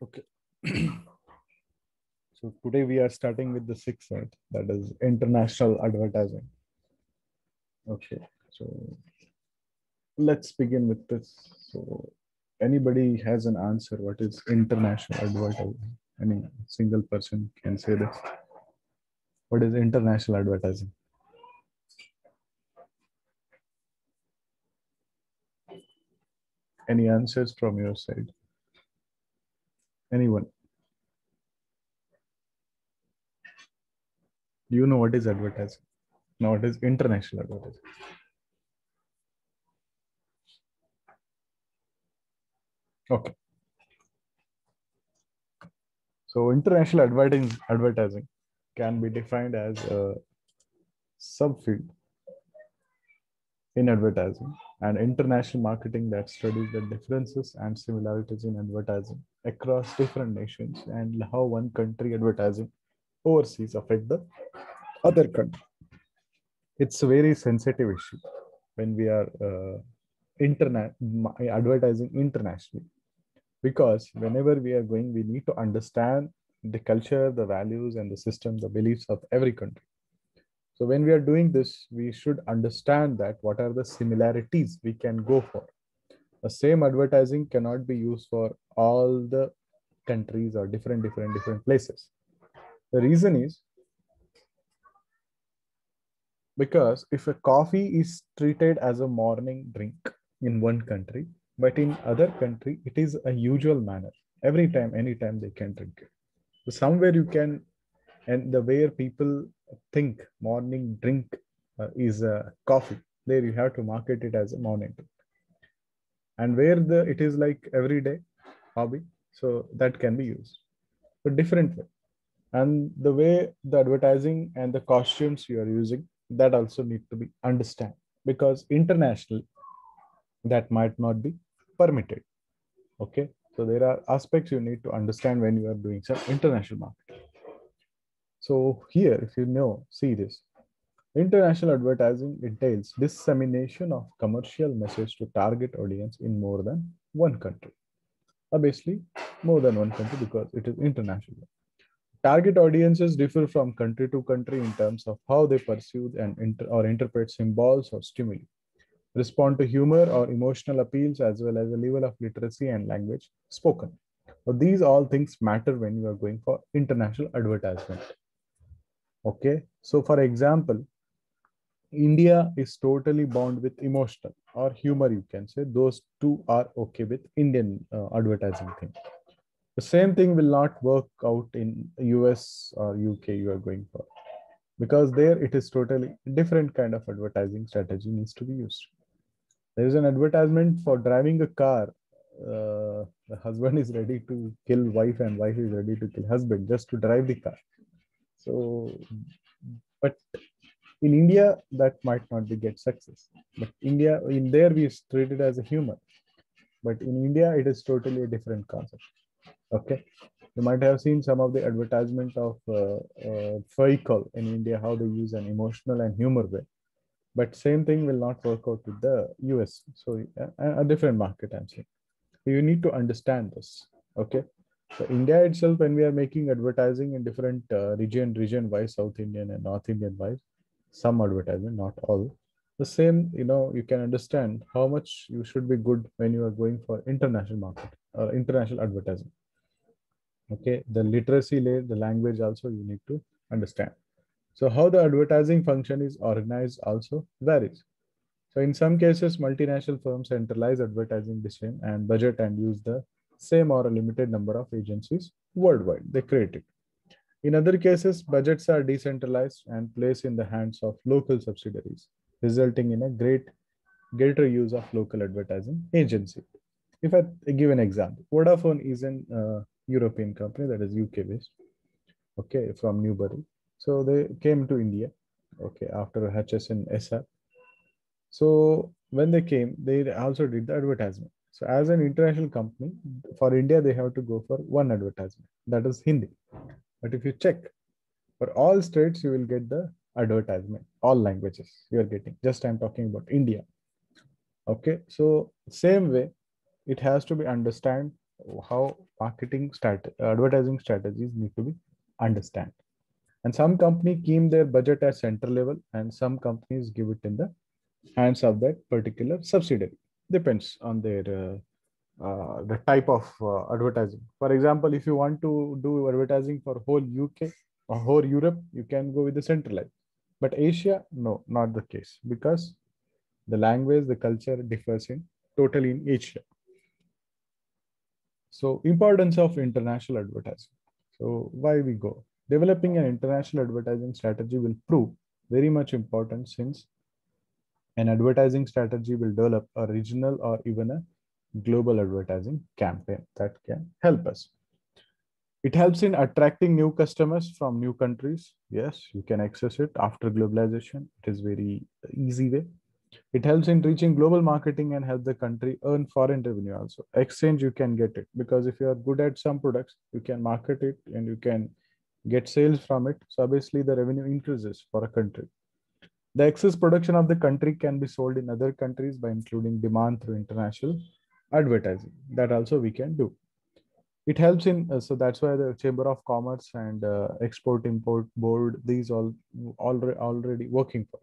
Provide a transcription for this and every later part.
Okay. So today we are starting with the sixth set, that is international advertising. Okay. So let's begin with this. So anybody has an answer? What is international advertising? Any single person can say this. What is international advertising? Any answers from your side? Anyone? Do you know what is advertising? No, what is international advertising? Okay. So international advertising can be defined as a subfield in advertising and international marketing that studies the differences and similarities in advertising across different nations and how one country advertising overseas affect the other country. It's a very sensitive issue when we are internet advertising internationally, because whenever we are going, we need to understand the culture, the values, and the system, the beliefs of every country. So when we are doing this, we should understand that what are the similarities we can go for. The same advertising cannot be used for all the countries or different places. The reason is because if a coffee is treated as a morning drink in one country, but in other country it is a usual manner. Every time, anytime they can drink it. So somewhere you can, and the way people think morning drink is a coffee, there you have to market it as a morning drink. And where the it is like everyday hobby, so that can be used but different way. And the way the advertising and the costumes you are using, that also need to be understand, because international that might not be permitted. Okay, so there are aspects you need to understand when you are doing some international marketing. So here, if you know, see this. International advertising entails dissemination of commercial message to target audience in more than one country. Obviously, more than one country because it is international. Target audiences differ from country to country in terms of how they pursue and or interpret symbols or stimuli, respond to humor or emotional appeals, as well as the level of literacy and language spoken. So these all things matter when you are going for international advertisement. Okay, so for example, India is totally bound with emotional or humor, you can say. Those two are okay with Indian advertising thing. The same thing will not work out in US or UK you are going for, because there it is totally different kind of advertising strategy needs to be used. There is an advertisement for driving a car. The husband is ready to kill wife and wife is ready to kill husband just to drive the car. So, but in India, that might not be get success. But India, in there, we treat it as a humor. But in India, it is totally a different concept. Okay. You might have seen some of the advertisement of vehicle in India, how they use an emotional and humor way. But same thing will not work out with the US. So a different market, I'm saying. So you need to understand this. Okay. So India itself, when we are making advertising in different region wise, South Indian and North Indian wise, some advertisement, not all. The same, you can understand how much you should be good when you are going for international market or international advertising. Okay, the literacy layer, the language also you need to understand. So how the advertising function is organized also varies. So in some cases, multinational firms centralize advertising decision and budget and use the same or a limited number of agencies worldwide. They create it. In other cases, budgets are decentralized and placed in the hands of local subsidiaries, resulting in a greater use of local advertising agency. If I give an example, Vodafone is an European company that is UK based, okay, from Newbury. So they came to India, okay, after HSN SR. So when they came, they also did the advertisement. So as an international company, for India, they have to go for one advertisement, that is Hindi. But if you check, for all states, you will get the advertisement, all languages you are getting. Just I'm talking about India. Okay, so same way, it has to be understand how advertising strategies need to be understand. And some company keep their budget at center level, and some companies give it in the hands of that particular subsidiary. Depends on their the type of advertising. For example, if you want to do advertising for whole UK or whole Europe, you can go with the centralized. But Asia, no, not the case, because the language, the culture differs in totally in Asia. So importance of international advertising. So why we go? Developing an international advertising strategy will prove very much important, since an advertising strategy will develop a regional or even a global advertising campaign that can help us. It helps in attracting new customers from new countries. Yes, you can access it after globalization. It is very easy way. It helps in reaching global marketing and help the country earn foreign revenue also. Exchange, you can get it, because if you are good at some products, you can market it and you can get sales from it. So obviously the revenue increases for a country. The excess production of the country can be sold in other countries by including demand through international advertising. That also we can do. It helps in, so that's why the Chamber of Commerce and Export Import Board, these all already working for.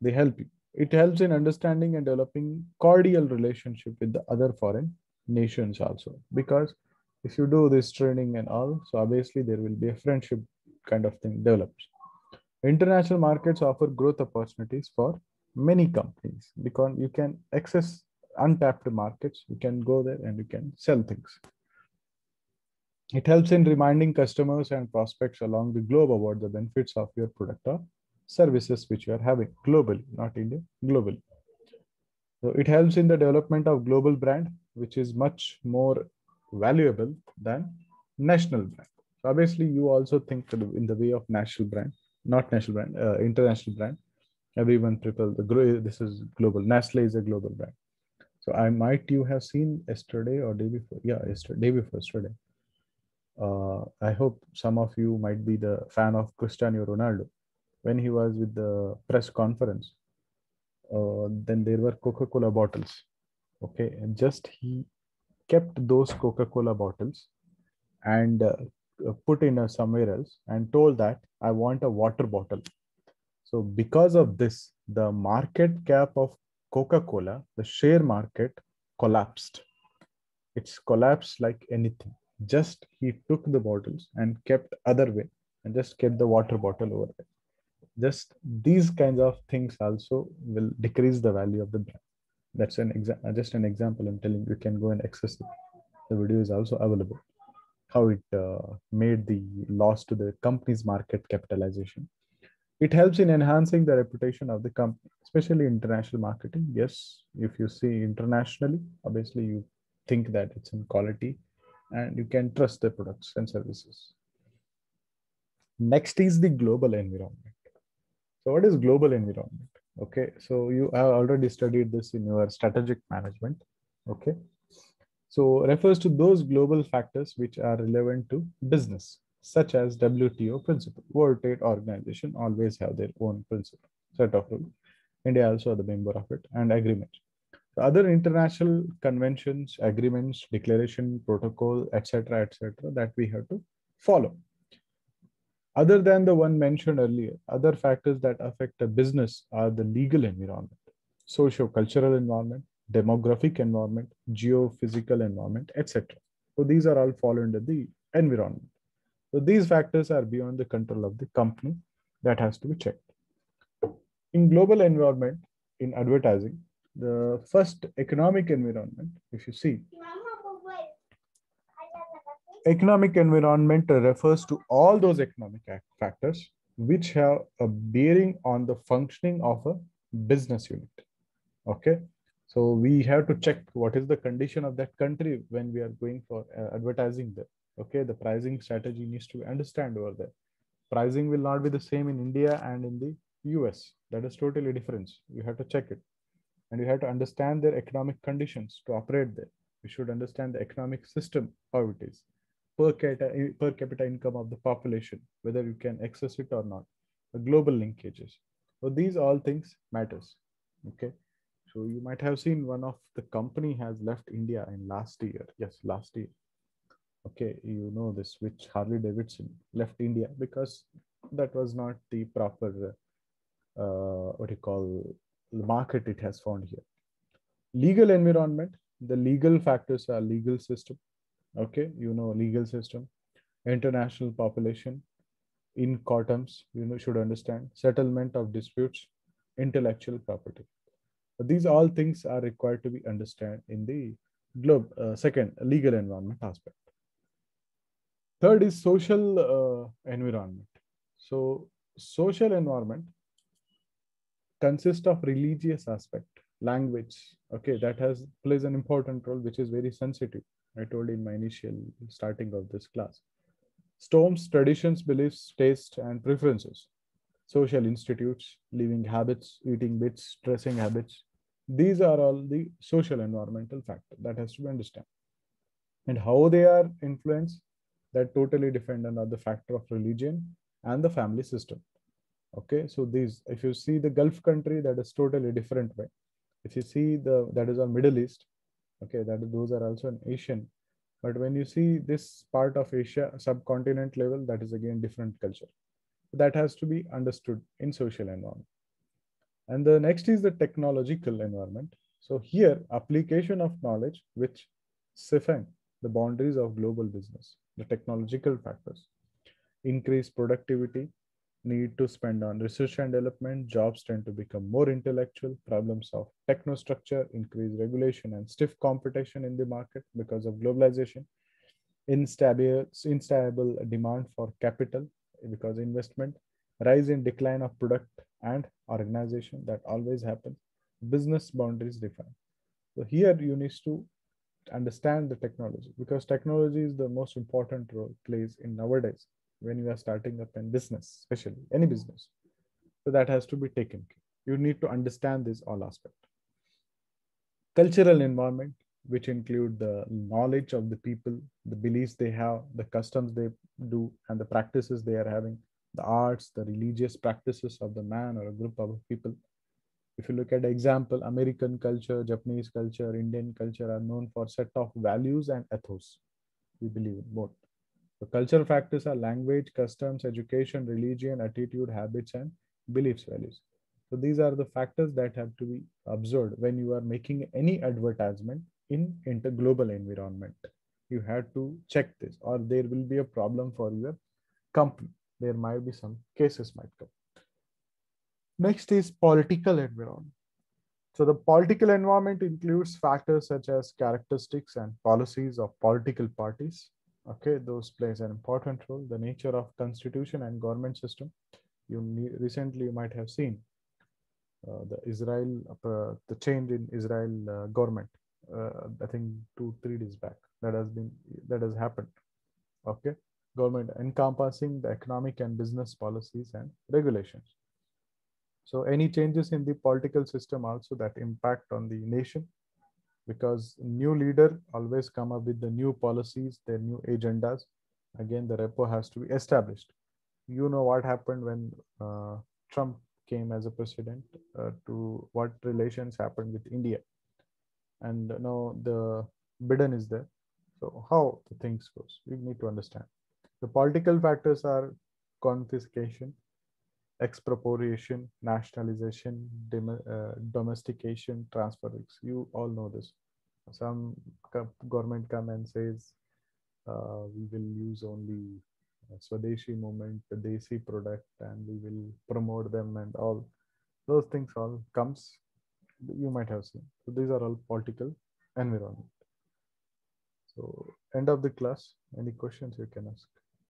They help you. It helps in understanding and developing cordial relationship with the other foreign nations also. Because if you do this training and all, so obviously there will be a friendship kind of thing develops. International markets offer growth opportunities for many companies, because you can access untapped markets. You can go there and you can sell things. It helps in reminding customers and prospects along the globe about the benefits of your product or services which you are having globally, not India, globally. So it helps in the development of global brand, which is much more valuable than national brand. So obviously, you also think in the way of national brand, not national brand, international brand. Everyone prefer this is global. Nestle is a global brand. So I might you have seen yesterday or day before, yeah, yesterday, day before yesterday. I hope some of you might be the fan of Cristiano Ronaldo. When he was with the press conference, then there were Coca-Cola bottles. Okay, and just he kept those Coca-Cola bottles and put in somewhere else and told that I want a water bottle. So because of this, the market cap of Coca-Cola, the share market collapsed. It's collapsed like anything. Just he took the bottles and kept other way and just kept the water bottle over there. Just these kinds of things also will decrease the value of the brand. That's just an example I'm telling you. You can go and access it. The video is also available. How it made the loss to the company's market capitalization. It helps in enhancing the reputation of the company, especially international marketing. Yes, if you see internationally, obviously you think that it's in quality and you can trust the products and services. Next is the global environment. So what is global environment? Okay, so you have already studied this in your strategic management. Okay, so refers to those global factors which are relevant to business, such as WTO principle. World Trade Organization always have their own principle, set of rules. India also are the member of it, and agreements. The other international conventions, agreements, declaration, protocol, etc., that we have to follow. Other than the one mentioned earlier, other factors that affect a business are the legal environment, socio-cultural environment, demographic environment, geophysical environment, etc. So these are all fall under the environment. So these factors are beyond the control of the company, that has to be checked. In global environment, in advertising, the first economic environment, if you see, economic environment refers to all those economic factors which have a bearing on the functioning of a business unit. Okay, so we have to check what is the condition of that country when we are going for advertising there. Okay, the pricing strategy needs to understand over there. Pricing will not be the same in India and in the US. That is totally different. You have to check it, and you have to understand their economic conditions to operate there. You should understand the economic system, how it is, per capita income of the population, whether you can access it or not, the global linkages. So these all things matters. Okay, So you might have seen one of the company has left India in last year. Yes, last year. Okay, you know this, which Harley Davidson left India because that was not the proper what you call market it has found here. Legal environment, the legal factors are legal system. Okay, you know legal system, international population, in quantums, you know should understand settlement of disputes, intellectual property. These all things are required to be understand in the globe. Second, legal environment aspect. Third is social environment. So social environment consists of religious aspect, language. Okay, that has plays an important role, which is very sensitive. I told in my initial starting of this class. Storms, traditions, beliefs, taste, and preferences. Social institutes, living habits, eating bits, dressing habits. These are all the social environmental factor that has to be understood. And how they are influenced, that totally depend on the factor of religion and the family system. Okay, so these, if you see the Gulf country, that is totally different way. If you see the that is on Middle East, okay, those are also an Asian. But when you see this part of Asia subcontinent level, that is again different culture. That has to be understood in social environment. And the next is the technological environment. So here, application of knowledge which define the boundaries of global business, the technological factors, increase productivity, need to spend on research and development, jobs tend to become more intellectual, problems of technostructure, increased regulation and stiff competition in the market because of globalization, instable demand for capital because investment, rise in decline of product and organization that always happens, business boundaries define. So here you need to understand the technology because technology is the most important role plays in nowadays when you are starting up in business, especially any business. So that has to be taken care. You need to understand this all aspect. Cultural environment, which include the knowledge of the people, the beliefs they have, the customs they do, and the practices they are having, the arts, the religious practices of the man or a group of people. If you look at example, American culture, Japanese culture, Indian culture are known for set of values and ethos. We believe in both. The cultural factors are language, customs, education, religion, attitude, habits, and beliefs, values. So these are the factors that have to be observed when you are making any advertisement in interglobal environment. You have to check this, or there will be a problem for your company. There might be some cases might come. Next is political environment. So the political environment includes factors such as characteristics and policies of political parties. Okay, those plays an important role. The nature of constitution and government system. Recently you might have seen the change in Israel government. I think 2 3 days back that has happened. Okay, government encompassing the economic and business policies and regulations. So any changes in the political system also that impact on the nation because new leader always come up with the new policies, their new agendas. Again, the repo has to be established. You know what happened when Trump came as a president, to what relations happened with India. And now the Biden is there. So how the things goes, we need to understand. The political factors are confiscation, expropriation, nationalization, domestication, transfer risks. You all know this. Some government come and says we will use only Swadeshi movement, the Desi product, and we will promote them and all those things all comes. You might have seen. So these are all political environment. So end of the class. Any questions you can ask?